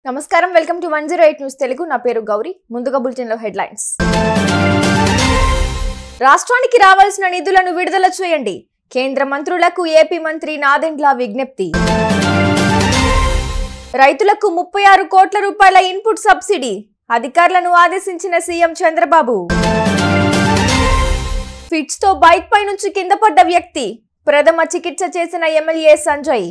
నమస్కారం welcome to 108 news Telugu నా పేరు గౌరీ ముందుగా బులెటిన్ లో హెడ్లైన్స్ రాష్ట్రానికి రావాల్సిన నిధులను విడుదల చేయండి కేంద్ర మంత్రులకు ఏపీ మంత్రి నాదెండ్ల విజ్ఞప్తి రైతులకు 36 కోట్ల రూపాయల ఇన్పుట్ సబ్సిడీ అధికారులను ఆదేశించిన సీఎం చంద్రబాబు ఫిట్స్ తో బైక్ పై నుంచి కింద పడ్డ వ్యక్తి ప్రథమ చికిత్స చేసిన ఎమ్మెల్యే సంజయ్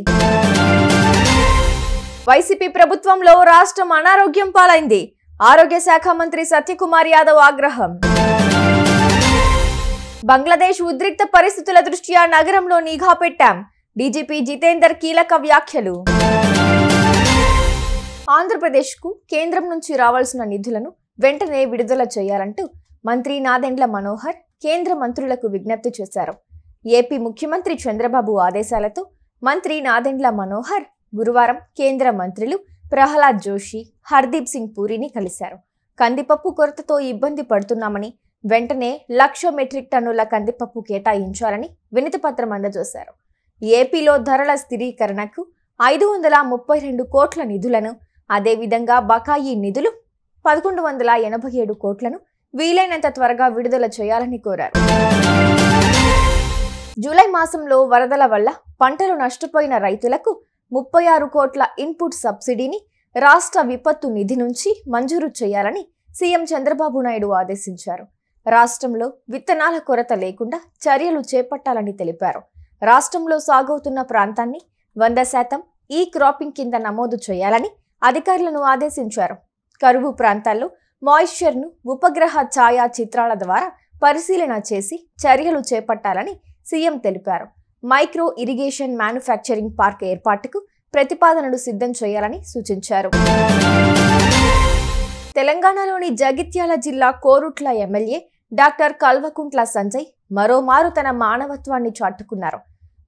వైసీపీ ప్రభుత్వంలో రాష్ట్రం అనారోగ్యం పాలైంది ఆరోగ్య శాఖ మంత్రి సత్యకుమార్ యాదవ్ ఆగ్రహం బంగ్లాదేశ్ ఉద్రిక్త పరిస్థితుల దృష్ట్యా నగరంలో నిఘా పెట్టాం డీజీపీ జితేందర్ కీలక వ్యాఖ్యలు ఆంధ్రప్రదేశ్కు కేంద్రం నుంచి రావాల్సిన నిధులను వెంటనే విడుదల చేయాలంటూ మంత్రి నాదెండ్ల మనోహర్ కేంద్ర మంత్రులకు విజ్ఞప్తి చేశారు ఏపీ ముఖ్యమంత్రి చంద్రబాబు ఆదేశాలతో మంత్రి నాదెండ్ల మనోహర్ గురువారం కేంద్ర మంత్రులు ప్రహ్లాద్ జోషి హర్దీప్ సింగ్ పూరిని కలిశారు కందిపప్పు కొరతతో ఇబ్బంది పడుతున్నామని వెంటనే 1,00,000 మెట్రిక్ టన్నుల కందిపప్పు కేటాయించాలని వినతి పత్రం అందజేశారు ఏపీలో ధరల స్థిరీకరణకు 532 కోట్ల నిధులను అదేవిధంగా బకాయి నిధులు 1187 కోట్లను వీలైనంత త్వరగా విడుదల చేయాలని కోరారు జూలై మాసంలో వరదల వల్ల పంటలు నష్టపోయిన రైతులకు 36 కోట్ల ఇన్పుట్ సబ్సిడీని రాష్ట్ర విపత్తు నిధి నుంచి మంజూరు చేయాలని సీఎం చంద్రబాబు నాయుడు ఆదేశించారు రాష్ట్రంలో విత్తనాల కొరత లేకుండా చర్యలు చేపట్టాలని తెలిపారు రాష్ట్రంలో సాగవుతున్న ప్రాంతాన్ని 100% ఈ క్రాపింగ్ కింద నమోదు చేయాలని అధికారులను ఆదేశించారు కరువు ప్రాంతాల్లో మాయిశ్చర్ను ఉపగ్రహ ఛాయా చిత్రాల ద్వారా పరిశీలన చేసి చర్యలు చేపట్టాలని సీఎం తెలిపారు మైక్రో ఇరిగేషన్ మ్యానుఫ్యాక్చరింగ్ పార్క్ ఏర్పాటుకు ప్రతిపాదనలు సిద్ధం చేయాలని సూచించారు తెలంగాణలోని జగిత్యాల జిల్లా కోరుట్ల ఎమ్మెల్యే డాక్టర్ కల్వకుంట్ల సంజయ్ మరోమారు తన మానవత్వాన్ని చాటుకున్నారు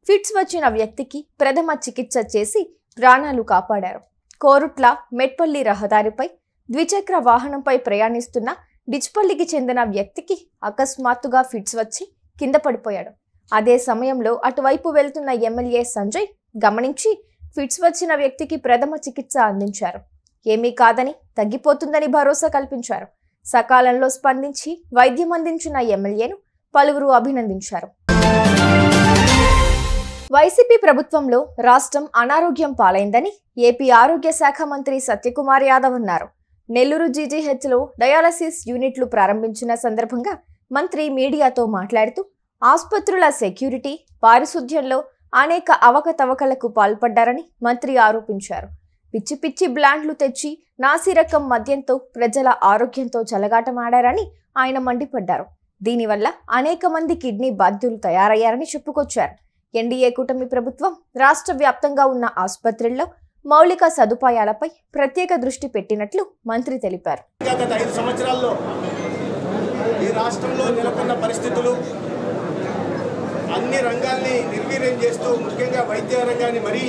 ఫిట్స్ వచ్చిన వ్యక్తికి ప్రథమ చికిత్స చేసి ప్రాణాలు కాపాడారు కోరుట్ల మెట్పల్లి రహదారిపై ద్విచక్ర వాహనంపై ప్రయాణిస్తున్న డిచ్పల్లికి చెందిన వ్యక్తికి అకస్మాత్తుగా ఫిట్స్ వచ్చి కింద పడిపోయాడు అదే సమయంలో అటువైపు వెళ్తున్న ఎమ్మెల్యే సంజయ్ గమనించి ఫిట్స్ వచ్చిన వ్యక్తికి ప్రథమ చికిత్స అందించారు ఏమీ కాదని తగ్గిపోతుందని భరోసా కల్పించారు సకాలంలో స్పందించి వైద్యం అందించిన ఎమ్మెల్యేను పలువురు అభినందించారు వైసీపీ ప్రభుత్వంలో రాష్ట్రం అనారోగ్యం పాలైందని ఏపీ ఆరోగ్య శాఖ మంత్రి సత్యకుమార్ యాదవ్ అన్నారు నెల్లూరు జీజీహెచ్లో డయాలసిస్ యూనిట్లు ప్రారంభించిన సందర్భంగా మంత్రి మీడియాతో మాట్లాడుతూ ఆసుపత్రుల సెక్యూరిటీ పారిశుధ్యంలో అనేక అవకతవకలకు పాల్పడ్డారని మంత్రి ఆరోపించారు పిచ్చి పిచ్చి బ్లాండ్లు తెచ్చి నాసిరకం మద్యంతో ప్రజల ఆరోగ్యంతో చెలగాటమాడారని ఆయన మండిపడ్డారు దీనివల్ల అనేక మంది కిడ్నీ బాధితులు తయారయ్యారని చెప్పుకొచ్చారు ఎన్డీఏ కూటమి ప్రభుత్వం రాష్ట్ర వ్యాప్తంగా ఉన్న ఆసుపత్రుల్లో మౌలిక సదుపాయాలపై ప్రత్యేక దృష్టి పెట్టినట్లు మంత్రి తెలిపారు గత 5 సంవత్సరాల్లో ఈ రాష్ట్రంలో నెలకొన్న పరిస్థితులు అన్ని రంగాల్ని నిర్వీర్యం చేస్తూ ముఖ్యంగా వైద్య రంగాన్ని మరీ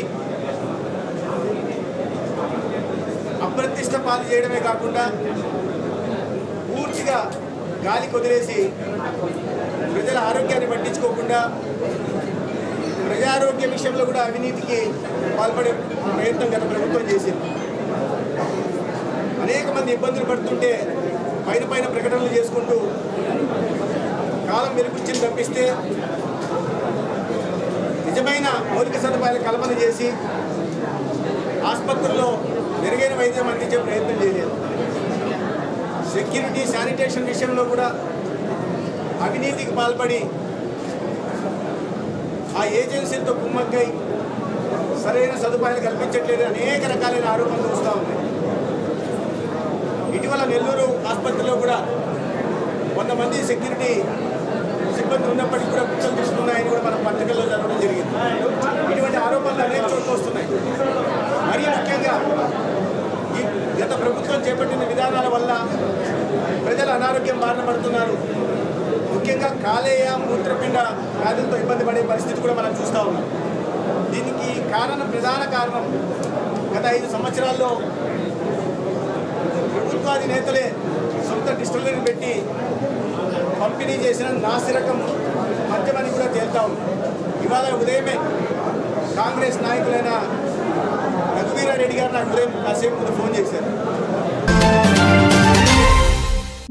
అప్రతిష్ట పాలు చేయడమే కాకుండా పూర్తిగా గాలి కొదిలేసి ప్రజల ఆరోగ్యాన్ని పట్టించుకోకుండా ప్రజారోగ్య విషయంలో కూడా అవినీతికి పాల్పడే ప్రయత్నం గత ప్రభుత్వం చేసింది అనేక మంది ఇబ్బందులు పడుతుంటే పైన ప్రకటనలు చేసుకుంటూ కాలం వెలుగుచ్చింది తప్పిస్తే నిజమైన మౌలిక సదుపాయాల కల్పన చేసి ఆసుపత్రుల్లో మెరుగైన వైద్యం అందించే ప్రయత్నం చేయలేదు సెక్యూరిటీ శానిటేషన్ విషయంలో కూడా అవినీతికి పాల్పడి ఆ ఏజెన్సీలతో కుమ్మక్కై సరైన సదుపాయాలు కల్పించట్లేదు అనేక రకాలైన ఆరోపణలు వస్తూ ఉన్నాయి ఇటీవల నెల్లూరు ఆసుపత్రిలో కూడా కొంతమంది సెక్యూరిటీ సిబ్బంది ఉన్నప్పటికీ కూడా కుట్రలు తీసుకున్నాయని కూడా మనం పత్రికల్లో జరగడం జరిగింది ఇటువంటి ఆరోపణలు అనేక చోట్ల వస్తున్నాయి మరీ ముఖ్యంగా ఈ గత ప్రభుత్వం చేపట్టిన విధానాల వల్ల ప్రజలు అనారోగ్యం బారిన పడుతున్నారు ముఖ్యంగా కాలేయ మూత్రపిండ వ్యాధులతో ఇబ్బంది పడే పరిస్థితి కూడా మనం చూస్తూ ఉన్నాం దీనికి ప్రధాన కారణం గత 5 సంవత్సరాల్లో ప్రభుత్వాధినేతలే సొంత డిస్టిలరీని పెట్టి పంపిణీ చేసిన నాసిరకం మద్యమని కూడా తేల్తా ఉంది ఇవాళ ఉదయమే కాంగ్రెస్ నాయకులైన రఘువీరారెడ్డి గారు నాకు ఉదయం కాసేపు ముందు ఫోన్ చేశారు.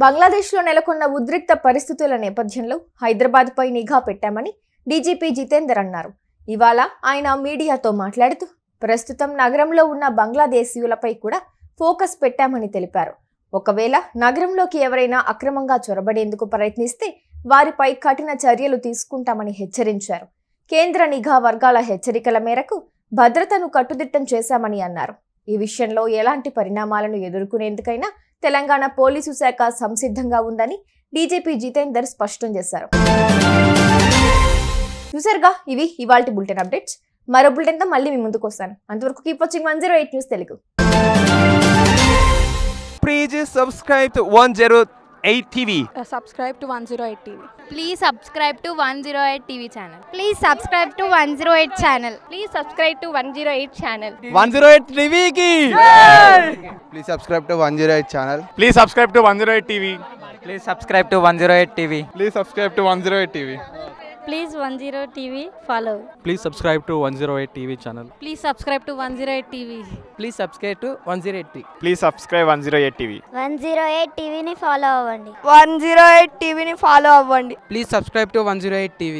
బంగ్లాదేశ్లో నెలకొన్న ఉద్రిక్త పరిస్థితుల నేపథ్యంలో హైదరాబాద్పై నిఘా పెట్టామని డీజీపీ జితేందర్ అన్నారు. ఇవాళ ఆయన మీడియాతో మాట్లాడుతూ ప్రస్తుతం నగరంలో ఉన్న బంగ్లాదేశీయులపై కూడా ఫోకస్ పెట్టామని తెలిపారు. ఒకవేళ నగరంలోకి ఎవరైనా అక్రమంగా చొరబడేందుకు ప్రయత్నిస్తే వారిపై కఠిన చర్యలు తీసుకుంటామని హెచ్చరించారు. కేంద్ర నిఘా వర్గాల హెచ్చరికల మేరకు భద్రతను కట్టుదిట్టం చేశామని అన్నారు. ఈ విషయంలో ఎలాంటి పరిణామాలను ఎదుర్కొనేందుకైనా తెలంగాణ పోలీసు శాఖ సంసిద్ధంగా ఉందని డీజీపీ జితేందర్ స్పష్టం చేశారు. చూసారుగా, ఇవి ఇవాల్టి బులెటిన్ అప్డేట్స్. మరో బులెటిన్తో మళ్ళీ మీ ముందుకు వస్తాను. అంతవరకు keep watching 108 news Telugu. Please subscribe to 108 TV. Subscribe to 108 TV. Please subscribe to 108 TV channel. Please subscribe to 108 channel. Please subscribe to 108 channel. 108 TV ki. Please subscribe to 108 channel. Please subscribe to 108 TV. Please subscribe to 108 TV. Please subscribe to 108 TV. Please 108 TV follow. Please subscribe to 108 TV channel. Please subscribe to 108 TV. Please subscribe to 108 TV. Please subscribe 108 TV. 108 TV ని follow అవ్వండి. 108 TV ని follow అవ్వండి. Please subscribe to 108 TV.